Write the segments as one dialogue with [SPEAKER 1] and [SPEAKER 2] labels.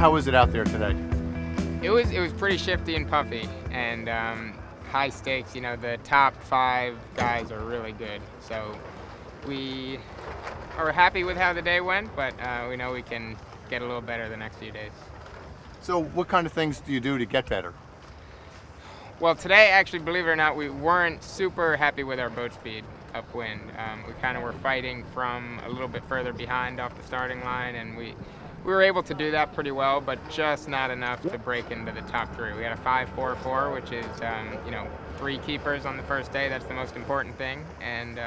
[SPEAKER 1] how was it out there today?
[SPEAKER 2] It was pretty shifty and puffy, and high stakes. You know, the top 5 guys are really good, so we are happy with how the day went, but we know we can get a little better the next few days.
[SPEAKER 1] So what kind of things do you do to get better?
[SPEAKER 2] Well, today, actually, believe it or not, we weren't super happy with our boat speed upwind. We kind of were fighting from a little bit further behind off the starting line, and we were able to do that pretty well, but just not enough to break into the top 3. We had a 5-4-4, which is, you know, 3 keepers on the first day. That's the most important thing. And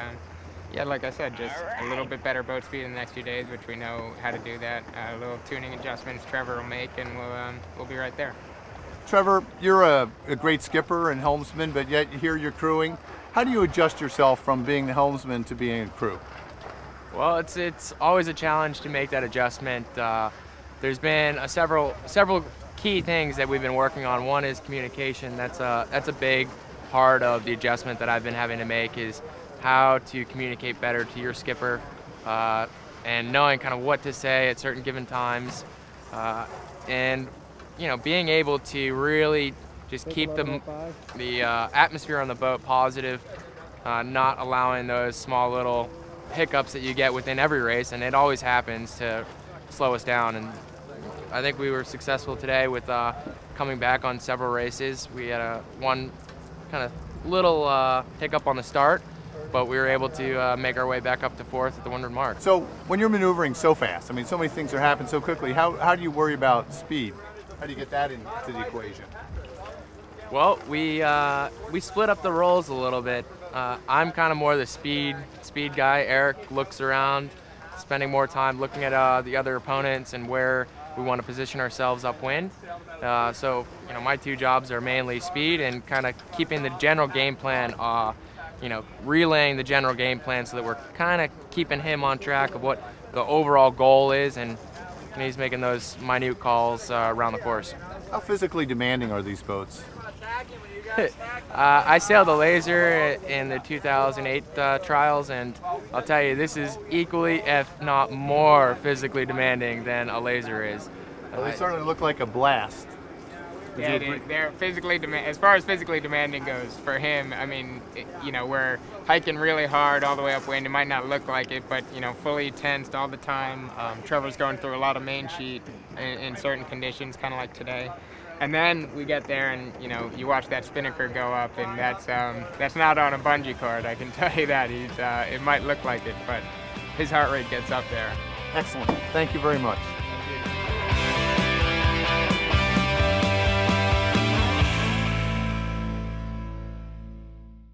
[SPEAKER 2] yeah, like I said, just a little bit better boat speed in the next few days, which we know how to do that. A little tuning adjustments Trevor will make, and we'll be right there.
[SPEAKER 1] Trevor, you're a great skipper and helmsman, but yet here you're crewing. How do you adjust yourself from being the helmsman to being a crew?
[SPEAKER 3] Well, it's always a challenge to make that adjustment. There's been several key things that we've been working on. One is communication. That's a big part of the adjustment that I've been having to make, is how to communicate better to your skipper, and knowing kind of what to say at certain given times, and you know, being able to really just keep the atmosphere on the boat positive, not allowing those small little hiccups that you get within every race, and it always happens, to slow us down. And I think we were successful today with coming back on several races. We had one kind of little hiccup on the start, but we were able to make our way back up to 4th at the windward mark.
[SPEAKER 1] So when you're maneuvering so fast, I mean, so many things are happening so quickly, how do you worry about speed? How do you get that into the equation?
[SPEAKER 3] Well, we split up the roles a little bit. I'm kind of more the speed guy. Eric looks around, spending more time looking at the other opponents and where we want to position ourselves upwind. So, you know, my 2 jobs are mainly speed and kind of keeping the general game plan, you know, relaying the general game plan, so that we're kind of keeping him on track of what the overall goal is, and he's making those minute calls around the course.
[SPEAKER 1] How physically demanding are these boats?
[SPEAKER 3] I sailed a laser in the 2008 trials, and I'll tell you, this is equally, if not more, physically demanding than a laser is.
[SPEAKER 1] Well, they certainly look like a blast.
[SPEAKER 2] Yeah, they're physically as far as physically demanding goes for him. I mean, you know, we're hiking really hard all the way upwind. It might not look like it, but you know, fully tensed all the time. Trevor's going through a lot of main sheet in certain conditions, kind of like today. And then we get there, and you know, you watch that spinnaker go up, and that's not on a bungee cord. I can tell you that. It might look like it, but his heart rate gets up there.
[SPEAKER 1] Excellent. Thank you very much.